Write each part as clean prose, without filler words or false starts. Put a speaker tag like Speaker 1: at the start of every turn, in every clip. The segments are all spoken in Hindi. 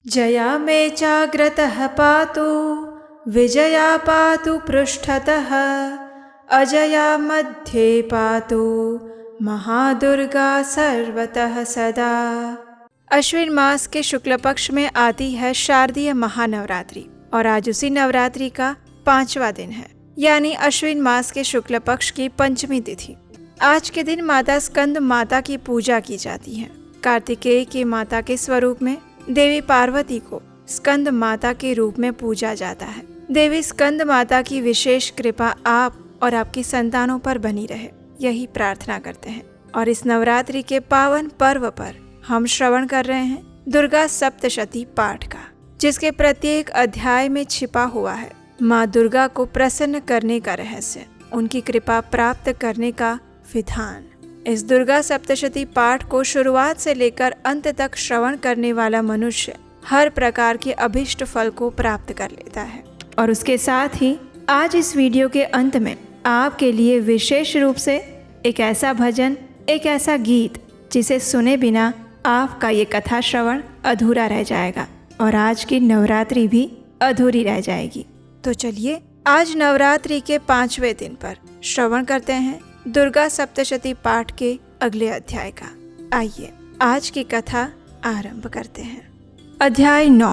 Speaker 1: जया मे चाग्रतः पातु विजया पातु पृष्ठतः अजया मध्ये पातु महादुर्गा सर्वतः सदा। अश्विन मास के शुक्ल पक्ष में आती है शारदीय महानवरात्रि और आज उसी नवरात्रि का 5वां दिन है, यानी अश्विन मास के शुक्ल पक्ष की पंचमी तिथि। आज के दिन माता स्कंद माता की पूजा की जाती है। कार्तिकेय की माता के स्वरूप में देवी पार्वती को स्कंद माता के रूप में पूजा जाता है। देवी स्कंद माता की विशेष कृपा आप और आपकी संतानों पर बनी रहे, यही प्रार्थना करते हैं। और इस नवरात्रि के पावन पर्व पर हम श्रवण कर रहे हैं दुर्गा सप्तशती पाठ का, जिसके प्रत्येक अध्याय में छिपा हुआ है माँ दुर्गा को प्रसन्न करने का रहस्य, उनकी कृपा प्राप्त करने का विधान। इस दुर्गा सप्तशती पाठ को शुरुआत से लेकर अंत तक श्रवण करने वाला मनुष्य हर प्रकार के अभिष्ट फल को प्राप्त कर लेता है। और उसके साथ ही आज इस वीडियो के अंत में आपके लिए विशेष रूप से एक ऐसा भजन, एक ऐसा गीत जिसे सुने बिना आपका ये कथा श्रवण अधूरा रह जाएगा और आज की नवरात्रि भी अधूरी रह जाएगी। तो चलिए आज नवरात्रि के 5वें दिन पर श्रवण करते हैं दुर्गा सप्तशती पाठ के अगले अध्याय का। आइए आज की कथा आरंभ करते हैं। अध्याय 9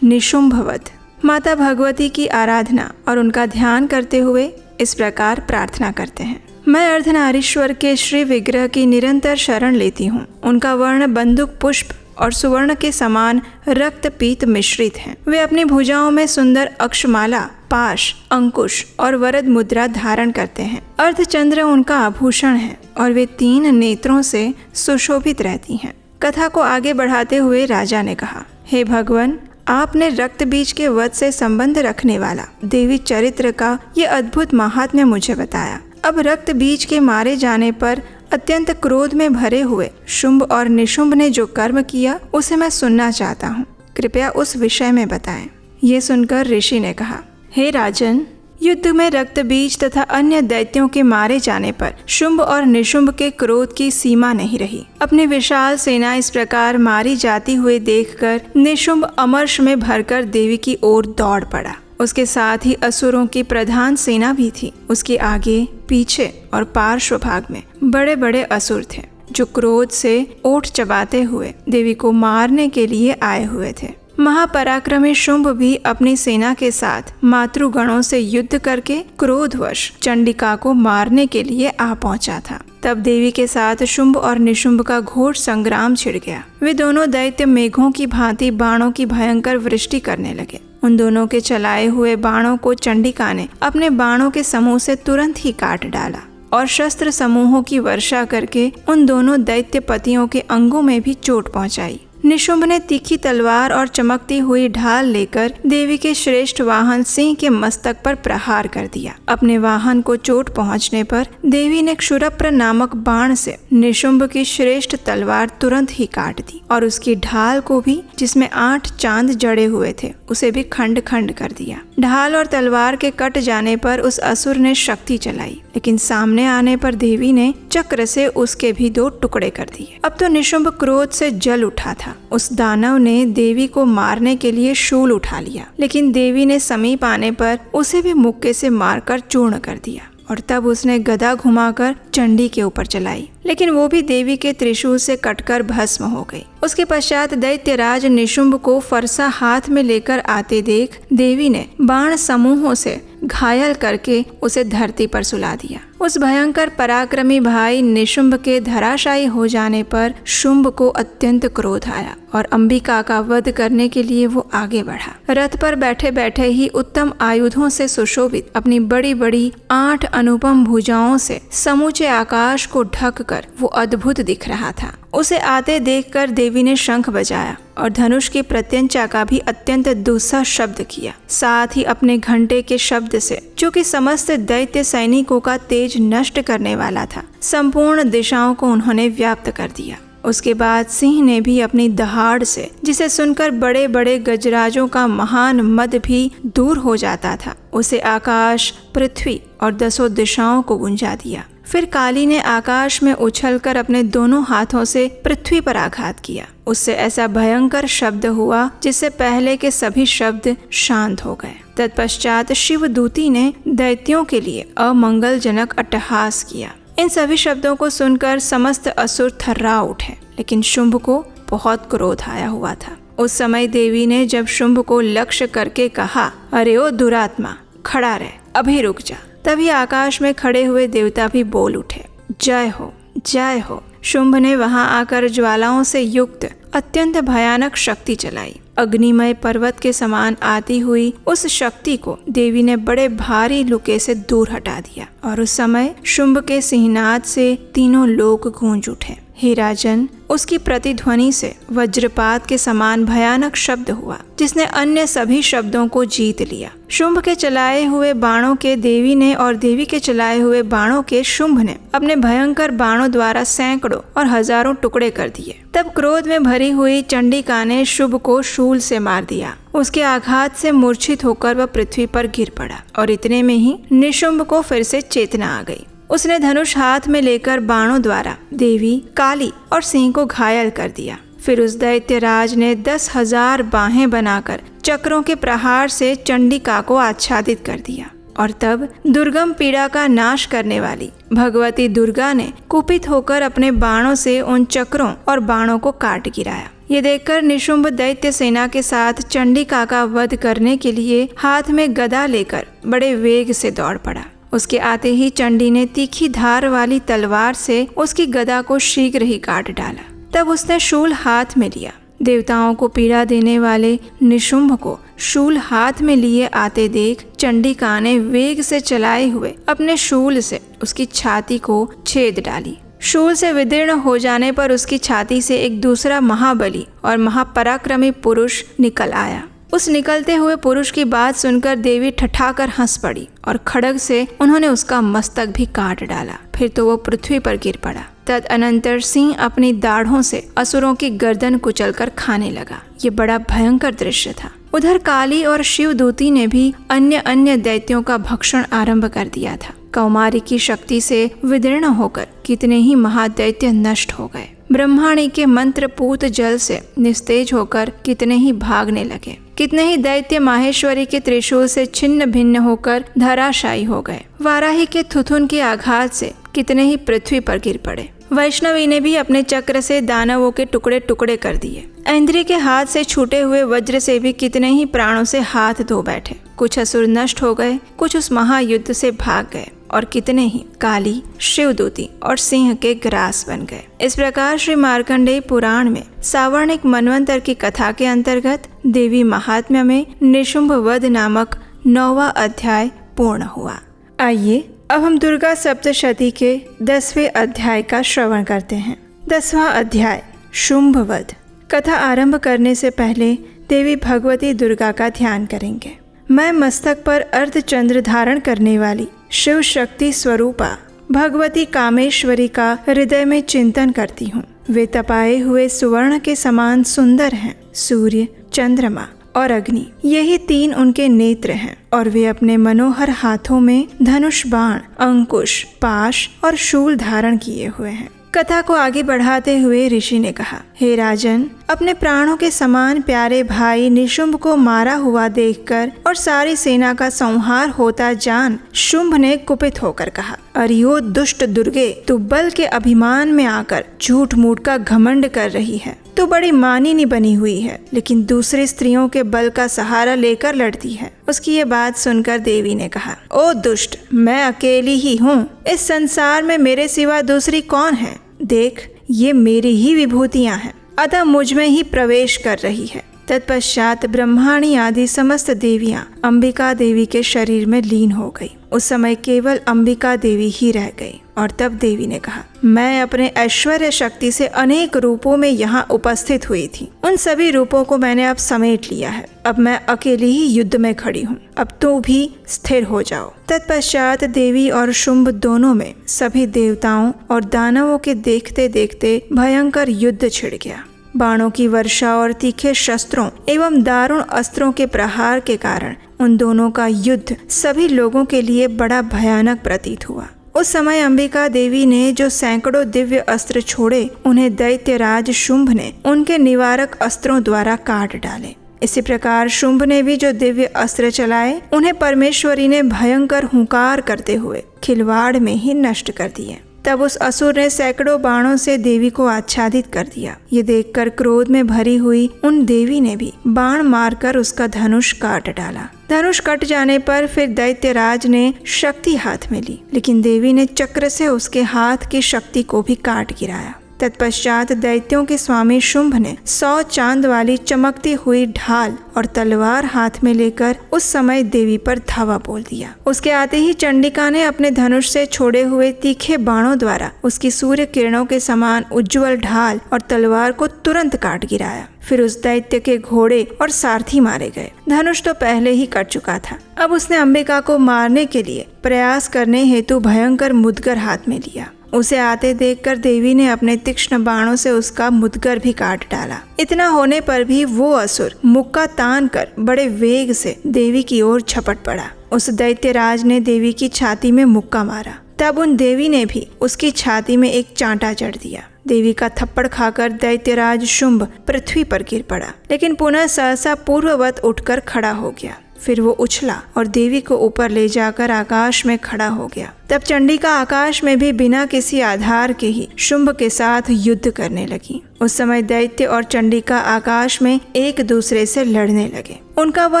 Speaker 1: निशुंभवध। माता भगवती की आराधना और उनका ध्यान करते हुए इस प्रकार प्रार्थना करते हैं। मैं अर्धनारीश्वर के श्री विग्रह की निरंतर शरण लेती हूँ। उनका वर्ण बंदूक पुष्प और सुवर्ण के समान रक्त पीत मिश्रित हैं। वे अपनी भुजाओं में सुंदर अक्षमाला, पाश, अंकुश और वरद मुद्रा धारण करते हैं। अर्धचंद्र उनका आभूषण है और वे 3 नेत्रों से सुशोभित रहती हैं। कथा को आगे बढ़ाते हुए राजा ने कहा, हे भगवान, आपने रक्त बीज के वध से संबंध रखने वाला देवी चरित्र का ये अद्भुत महात्म्य मुझे बताया। अब रक्त बीज के मारे जाने पर अत्यंत क्रोध में भरे हुए शुंभ और निशुंभ ने जो कर्म किया उसे मैं सुनना चाहता हूँ। कृपया उस विषय में बताएं। ये सुनकर ऋषि ने कहा, हे राजन, युद्ध में रक्त बीज तथा अन्य दैत्यों के मारे जाने पर शुंभ और निशुंभ के क्रोध की सीमा नहीं रही। अपनी विशाल सेना इस प्रकार मारी जाती हुई देखकर निशुंभ अमर्ष में भरकर देवी की ओर दौड़ पड़ा। उसके साथ ही असुरों की प्रधान सेना भी थी। उसके आगे, पीछे और पार्श्व भाग में बड़े बड़े असुर थे जो क्रोध से ओठ चबाते हुए देवी को मारने के लिए आए हुए थे। महापराक्रमी शुंभ भी अपनी सेना के साथ मातृगणों से युद्ध करके क्रोधवश चंडिका को मारने के लिए आ पहुंचा था। तब देवी के साथ शुंभ और निशुंभ का घोर संग्राम छिड़ गया। वे दोनों दैत्य मेघों की भांति बाणों की भयंकर वृष्टि करने लगे। उन दोनों के चलाए हुए बाणों को चंडिका ने अपने बाणों के समूह से तुरंत ही काट डाला और शस्त्र समूहों की वर्षा करके उन दोनों दैत्य पतियों के अंगों में भी चोट पहुंचाई। निशुंभ ने तीखी तलवार और चमकती हुई ढाल लेकर देवी के श्रेष्ठ वाहन सिंह के मस्तक पर प्रहार कर दिया। अपने वाहन को चोट पहुंचने पर देवी ने क्षुरप्र नामक बाण से निशुंभ की श्रेष्ठ तलवार तुरंत ही काट दी और उसकी ढाल को भी, जिसमें 8 चांद जड़े हुए थे, उसे भी खंड खंड कर दिया। ढाल और तलवार के कट जाने पर उस असुर ने शक्ति चलाई, लेकिन सामने आने पर देवी ने चक्र से उसके भी 2 टुकड़े कर दिए। अब तो निशुंभ क्रोध से जल उठा था। उस दानव ने देवी को मारने के लिए शूल उठा लिया, लेकिन देवी ने समीप आने पर उसे भी मुक्के से मारकर चूर्ण कर दिया और तब उसने गदा घुमाकर चंडी के ऊपर चलाई, लेकिन वो भी देवी के त्रिशूल से कटकर भस्म हो गई। उसके पश्चात दैत्यराज निशुंभ को फरसा हाथ में लेकर आते देख देवी ने बाण समूहों से घायल करके उसे धरती पर सुला दिया। उस भयंकर पराक्रमी भाई निशुंभ के धराशायी हो जाने पर शुंभ को अत्यंत क्रोध आया और अंबिका का वध करने के लिए वो आगे बढ़ा। रथ पर बैठे बैठे ही उत्तम आयुधों से सुशोभित अपनी बड़ी बड़ी 8 अनुपम भुजाओं से समूचे आकाश को ढक कर वो अद्भुत दिख रहा था। उसे आते देखकर देवी ने शंख बजाया और धनुष की प्रत्यंचा का भी अत्यंत दूसरा शब्द किया। साथ ही अपने घंटे के शब्द से, जो कि समस्त दैत्य सैनिकों का तेज नष्ट करने वाला था, संपूर्ण दिशाओं को उन्होंने व्याप्त कर दिया। उसके बाद सिंह ने भी अपनी दहाड़ से, जिसे सुनकर बड़े बड़े गजराजों का महान मद भी दूर हो जाता था, उसे आकाश, पृथ्वी और 10 दिशाओं को गुंजा दिया। फिर काली ने आकाश में उछलकर अपने दोनों हाथों से पृथ्वी पर आघात किया। उससे ऐसा भयंकर शब्द हुआ जिससे पहले के सभी शब्द शांत हो गए। तत्पश्चात शिवदूती ने दैत्यों के लिए अमंगलजनक अट्टहास किया। इन सभी शब्दों को सुनकर समस्त असुर थर्रा उठे, लेकिन शुंभ को बहुत क्रोध आया हुआ था। उस समय देवी ने जब शुंभ को लक्ष्य करके कहा, अरे ओ दुरात्मा, खड़ा रह, अभी रुक जा। तभी आकाश में खड़े हुए देवता भी बोल उठे, जय हो, जय हो। शुंभ ने वहां आकर ज्वालाओं से युक्त अत्यंत भयानक शक्ति चलाई। अग्निमय पर्वत के समान आती हुई उस शक्ति को देवी ने बड़े भारी लुके से दूर हटा दिया और उस समय शुंभ के सिंहनाद से तीनों लोक गूंज उठे। हे राजन, उसकी प्रतिध्वनि से वज्रपात के समान भयानक शब्द हुआ जिसने अन्य सभी शब्दों को जीत लिया। शुंभ के चलाए हुए बाणों के देवी ने और देवी के चलाए हुए बाणों के शुंभ ने अपने भयंकर बाणों द्वारा सैकड़ों और हजारों टुकड़े कर दिए। तब क्रोध में भरी हुई चंडिका ने शुंभ को शूल से मार दिया। उसके आघात से मूर्छित होकर वह पृथ्वी पर गिर पड़ा और इतने में ही निशुंभ को फिर से चेतना आ गई। उसने धनुष हाथ में लेकर बाणों द्वारा देवी, काली और सिंह को घायल कर दिया। फिर उस दैत्यराज ने 10,000 बाहें बनाकर चक्रों के प्रहार से चंडिका को आच्छादित कर दिया और तब दुर्गम पीड़ा का नाश करने वाली भगवती दुर्गा ने कुपित होकर अपने बाणों से उन चक्रों और बाणों को काट गिराया। ये देखकर निशुंभ दैत्य सेना के साथ चंडिका का वध करने के लिए हाथ में गदा लेकर बड़े वेग से दौड़ पड़ा। उसके आते ही चंडी ने तीखी धार वाली तलवार से उसकी गदा को शीघ्र ही काट डाला। तब उसने शूल हाथ में लिया। देवताओं को पीड़ा देने वाले निशुंभ को शूल हाथ में लिए आते देख चंडिका ने वेग से चलाए हुए अपने शूल से उसकी छाती को छेद डाली। शूल से विदीर्ण हो जाने पर उसकी छाती से एक दूसरा महाबली और महापराक्रमी पुरुष निकल आया। उस निकलते हुए पुरुष की बात सुनकर देवी ठठाकर हंस पड़ी और खड्ग से उन्होंने उसका मस्तक भी काट डाला। फिर तो वो पृथ्वी पर गिर पड़ा। तदअनंतर सिंह अपनी दाढ़ों से असुरों की गर्दन कुचलकर खाने लगा। ये बड़ा भयंकर दृश्य था। उधर काली और शिवदूती ने भी अन्य दैत्यों का भक्षण आरंभ कर दिया था। कौमारी की शक्ति से विदीर्ण होकर कितने ही महादैत्य नष्ट हो गए। ब्रह्माणी के मंत्रपूत जल से निस्तेज होकर कितने ही भागने लगे। कितने ही दैत्य माहेश्वरी के त्रिशूल से छिन्न भिन्न होकर धराशायी हो गए। वाराही के थुथुन के आघात से कितने ही पृथ्वी पर गिर पड़े। वैष्णवी ने भी अपने चक्र से दानवों के टुकड़े टुकड़े कर दिए। इंद्री के हाथ से छूटे हुए वज्र से भी कितने ही प्राणों से हाथ धो बैठे। कुछ असुर नष्ट हो गए, कुछ उस महायुद्ध से भाग गए और कितने ही काली, शिवदूती और सिंह के ग्रास बन गए। इस प्रकार श्री मार्कंडेय पुराण में सावर्णिक मनवंतर की कथा के अंतर्गत देवी महात्म्य में निशुंभ वध नामक 9वां अध्याय पूर्ण हुआ। आइए अब हम दुर्गा सप्तशती के 10वें अध्याय का श्रवण करते हैं। 10वां अध्याय शुंभ वध। कथा आरंभ करने से पहले देवी भगवती दुर्गा का ध्यान करेंगे। मैं मस्तक पर अर्धचंद्र धारण करने वाली शिव शक्ति स्वरूपा भगवती कामेश्वरी का हृदय में चिंतन करती हूँ। वे तपाए हुए सुवर्ण के समान सुंदर हैं। सूर्य, चंद्रमा और अग्नि, यही 3 उनके नेत्र हैं और वे अपने मनोहर हाथों में धनुष, बाण, अंकुश, पाश और शूल धारण किए हुए हैं। कथा को आगे बढ़ाते हुए ऋषि ने कहा, हे राजन, अपने प्राणों के समान प्यारे भाई निशुंभ को मारा हुआ देखकर और सारी सेना का संहार होता जान शुंभ ने कुपित होकर कहा, अरियो दुष्ट दुर्गे, तू बल के अभिमान में आकर झूठ मूठ का घमंड कर रही है। तू बड़ी मानिनी बनी हुई है, लेकिन दूसरी स्त्रियों के बल का सहारा लेकर लड़ती है। उसकी ये बात सुनकर देवी ने कहा, ओ दुष्ट, मैं अकेली ही हूँ। इस संसार में मेरे सिवा दूसरी कौन है? देख, ये मेरी ही विभूतियाँ हैं, अतः मुझ में ही प्रवेश कर रही है। तत्पश्चात ब्रह्माणी आदि समस्त देवियां अंबिका देवी के शरीर में लीन हो गई। उस समय केवल अंबिका देवी ही रह गई और तब देवी ने कहा, मैं अपने ऐश्वर्य शक्ति से अनेक रूपों में यहाँ उपस्थित हुई थी। उन सभी रूपों को मैंने अब समेट लिया है। अब मैं अकेली ही युद्ध में खड़ी हूँ। अब तू भी स्थिर हो जाओ। तत्पश्चात देवी और शुंभ दोनों में सभी देवताओं और दानवों के देखते देखते भयंकर युद्ध छिड़ गया। बाणों की वर्षा और तीखे शस्त्रों एवं दारुण अस्त्रों के प्रहार के कारण उन दोनों का युद्ध सभी लोगों के लिए बड़ा भयानक प्रतीत हुआ। उस समय अंबिका देवी ने जो सैकड़ों दिव्य अस्त्र छोड़े, उन्हें दैत्यराज शुंभ ने उनके निवारक अस्त्रों द्वारा काट डाले। इसी प्रकार शुंभ ने भी जो दिव्य अस्त्र चलाए, उन्हें परमेश्वरी ने भयंकर हुंकार करते हुए खिलवाड़ में ही नष्ट कर दिए। तब उस असुर ने सैकड़ों बाणों से देवी को आच्छादित कर दिया। ये देखकर क्रोध में भरी हुई उन देवी ने भी बाण मारकर उसका धनुष काट डाला। धनुष कट जाने पर फिर दैत्यराज ने शक्ति हाथ में ली, लेकिन देवी ने चक्र से उसके हाथ की शक्ति को भी काट गिराया। तत्पश्चात दैत्यों के स्वामी शुंभ ने 100 चांद वाली चमकती हुई ढाल और तलवार हाथ में लेकर उस समय देवी पर धावा बोल दिया। उसके आते ही चंडिका ने अपने धनुष से छोड़े हुए तीखे बाणों द्वारा उसकी सूर्य किरणों के समान उज्जवल ढाल और तलवार को तुरंत काट गिराया। फिर उस दैत्य के घोड़े और सारथी मारे गए। धनुष तो पहले ही कट चुका था। अब उसने अंबिका को मारने के लिए प्रयास करने हेतु भयंकर मुदगर हाथ में लिया। उसे आते देखकर देवी ने अपने तीक्ष्ण बाणों से उसका मुदगर भी काट डाला। इतना होने पर भी वो असुर मुक्का तान कर बड़े वेग से देवी की ओर झपट पड़ा। उस दैत्यराज ने देवी की छाती में मुक्का मारा। तब उन देवी ने भी उसकी छाती में एक चांटा जड़ दिया। देवी का थप्पड़ खाकर दैत्यराज शुंभ पृथ्वी पर गिर पड़ा, लेकिन पुनः सहसा पूर्ववत उठकर खड़ा हो गया। फिर वो उछला और देवी को ऊपर ले जाकर आकाश में खड़ा हो गया। तब चंडिका आकाश में भी बिना किसी आधार के ही शुंभ के साथ युद्ध करने लगी। उस समय दैत्य और चंडिका आकाश में एक दूसरे से लड़ने लगे। उनका वह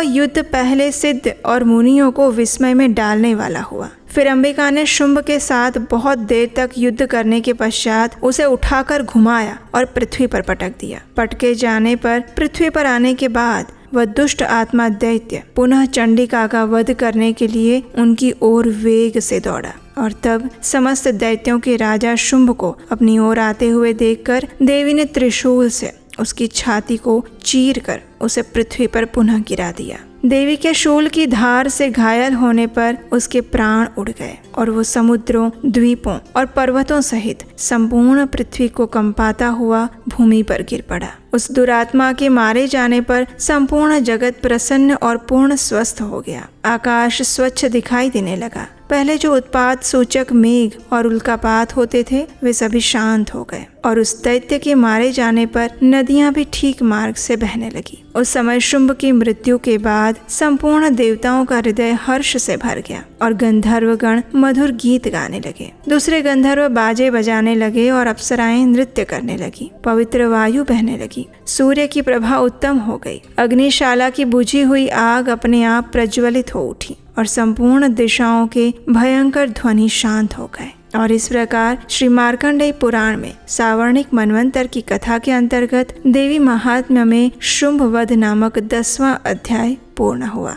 Speaker 1: युद्ध पहले सिद्ध और मुनियों को विस्मय में डालने वाला हुआ। फिर अंबिका ने शुंभ के साथ बहुत देर तक युद्ध करने के पश्चात उसे उठाकर घुमाया और पृथ्वी पर पटक दिया। पटके जाने पर पृथ्वी पर आने के बाद वह दुष्ट आत्मा दैत्य पुनः चंडिका का वध करने के लिए उनकी ओर वेग से दौड़ा। और तब समस्त दैत्यों के राजा शुंभ को अपनी ओर आते हुए देखकर देवी ने त्रिशूल से उसकी छाती को चीर कर उसे पृथ्वी पर पुनः गिरा दिया। देवी के शूल की धार से घायल होने पर उसके प्राण उड़ गए और वो समुद्रों, द्वीपों और पर्वतों सहित संपूर्ण पृथ्वी को कंपाता हुआ भूमि पर गिर पड़ा। उस दुरात्मा के मारे जाने पर संपूर्ण जगत प्रसन्न और पूर्ण स्वस्थ हो गया। आकाश स्वच्छ दिखाई देने लगा। पहले जो उत्पात सूचक मेघ और उल्कापात होते थे, वे सभी शांत हो गए और उस दैत्य के मारे जाने पर नदियां भी ठीक मार्ग से बहने लगी। उस समय शुंभ की मृत्यु के बाद संपूर्ण देवताओं का हृदय हर्ष से भर गया और गंधर्वगण मधुर गीत गाने लगे। दूसरे गंधर्व बाजे बजाने लगे और अप्सराएं नृत्य करने लगी। पवित्र वायु बहने लगी। सूर्य की प्रभा उत्तम हो गई। अग्निशाला की बुझी हुई आग अपने आप प्रज्वलित हो उठी और संपूर्ण दिशाओं के भयंकर ध्वनि शांत हो गए। और इस प्रकार श्री मार्कंडेय पुराण में सावर्णिक मनवंतर की कथा के अंतर्गत देवी महात्म्य में शुंभ वध नामक 10वां अध्याय पूर्ण हुआ।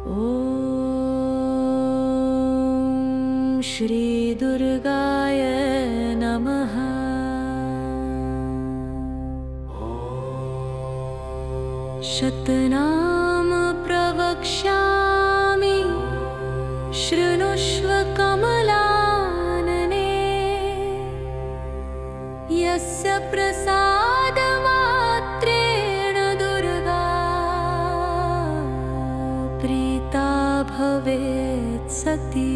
Speaker 2: ओम श्री दुर्गाय नमः। शतनाम प्रवक्ष्यामि शृणुष्व कमलानने। यस्य प्रसादमात्रेण दुर्गा प्रीता भवेत् सती।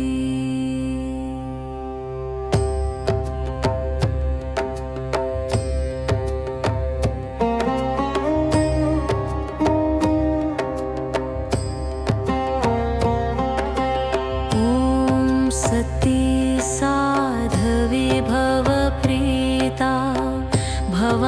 Speaker 2: सती साधवी भव प्रीता भव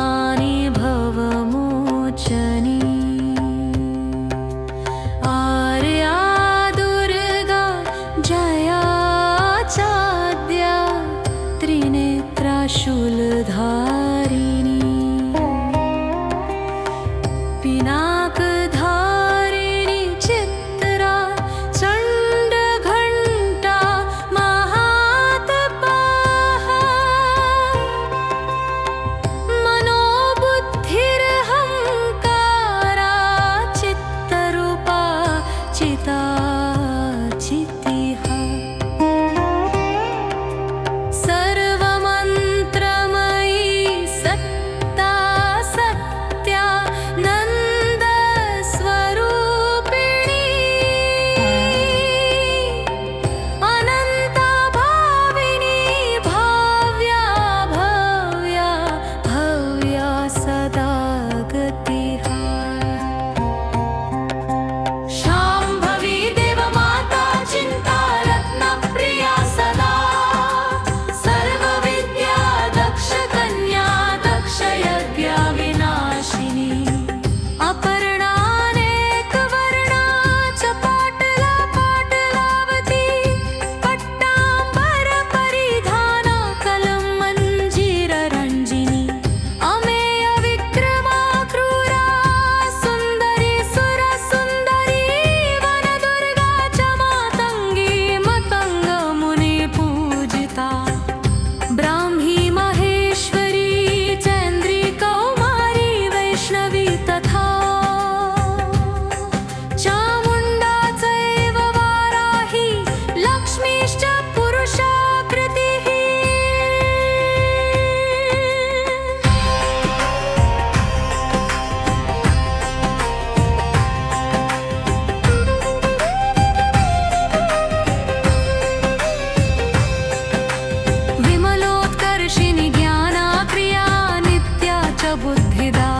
Speaker 2: सिद्धिदा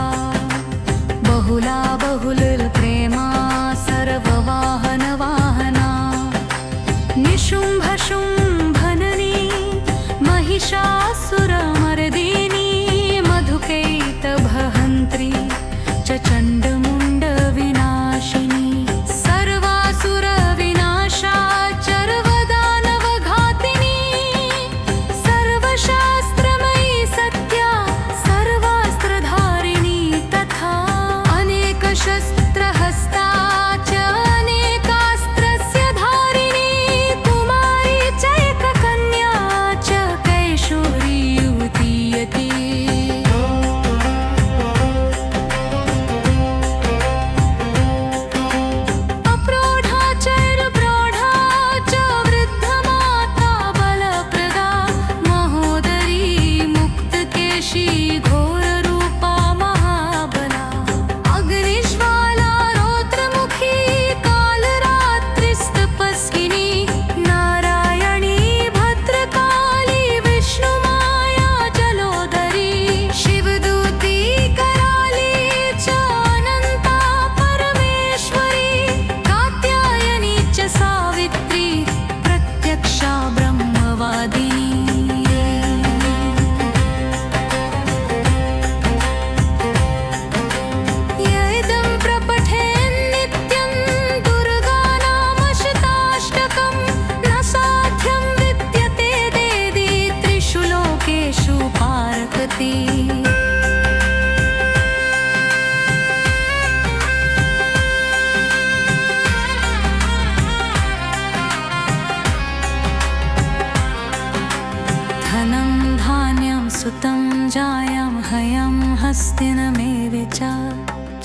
Speaker 2: बहुला बहुलिल प्रेमा सर्ववाहन वाहना निशुम्भ शुम्भननी महिषासुरमर्दिनी मधुकैटभहन्त्री च चण्डमुण्ड विनाशिनी सर्वासुर विनाशा चर्वदानवघातिनी सर्वशास्त्रमयी सत्या सर्वास्त्रधारिणी तथा अनेकशस्त्रहस्ता च अनेकास्त्रस्य धारिणी कुमारी चैककन्या च कैशोरी युवतीयती अप्रोढा चैर्प्रौढा च वृद्धमाता बलप्रदा महोदरी मुक्तकेशी घोररूपा महाबला अग्निज्वाला रौद्रमुखी कालरात्रिस्तपस्विनी नारायणी भद्रकाली विष्णुमाया जलोदरी शिवदूती कराली च अनन्ता परमेश्वरी कात्यायनी च सावित्री प्रत्यक्षा ब्रह्मवादिनी य इदं प्रपठेन्नित्यं दुर्गानामशताष्टकं न साध्यं विद्यते देदी त्रिषु लोकेषु पारकती धनं धान्यं सुतं जायं हयं हस्तिनमेव च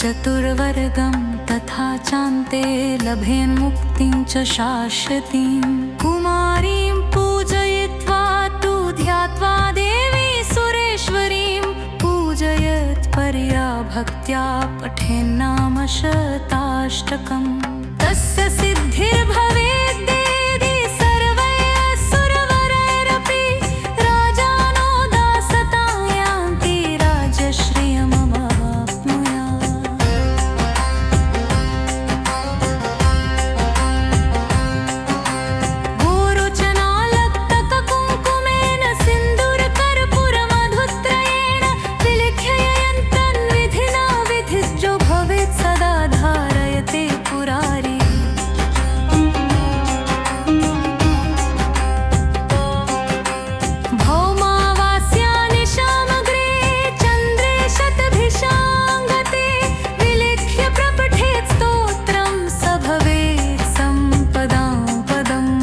Speaker 2: चतुर्वर्गं तथा चान्ते लभेन्मुक्तिं च शाश्वतीं कुमारीं पूजयित्वा तु ध्यात्वा देवी सुरेश्वरीं पूजयत् परया भक्त्या पठेन्नाम शताष्टकम् तस्य सिद्धिर्भवेद्देदि सर्वैरसुरवरैरपि राजानो दासतां यान्ति राजश्रियमवाप्नुयात् गोरोचनालक्तककुङ्कुमेन सिन्दूरकर्पूरमधुत्रयेण विलिख्ययन्तन्विधिना विधिज्यो भवेत् सदा धारयते पुरारी भौमावास्यानि शामग्रे चन्द्रे शतभिषाङ्गते विलिख्य प्रपठेत् स्तोत्रं स भवेत् सम्पदां पदम्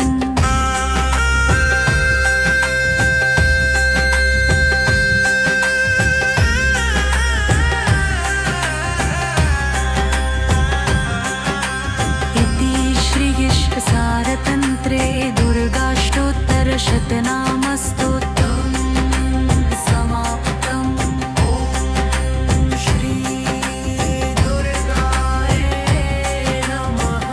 Speaker 2: इति श्रीविश्वसारतन्त्रे दुर्गाष्टोत्तरशतनामस्तोत्रम् समाप्तम् ॐ श्री दुर्गाय नमः।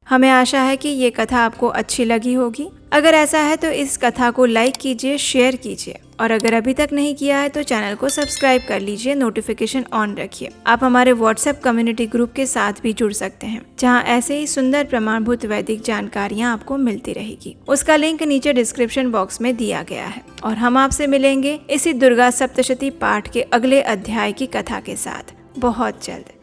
Speaker 1: हमें आशा है कि ये कथा आपको अच्छी लगी होगी। अगर ऐसा है तो इस कथा को लाइक कीजिए, शेयर कीजिए और अगर अभी तक नहीं किया है तो चैनल को सब्सक्राइब कर लीजिए, नोटिफिकेशन ऑन रखिए। आप हमारे व्हाट्सएप कम्युनिटी ग्रुप के साथ भी जुड़ सकते हैं जहां ऐसे ही सुंदर प्रमाणभूत वैदिक जानकारियां आपको मिलती रहेगी। उसका लिंक नीचे डिस्क्रिप्शन बॉक्स में दिया गया है और हम आपसे मिलेंगे इसी दुर्गा सप्तशती पाठ के अगले अध्याय की कथा के साथ बहुत जल्द।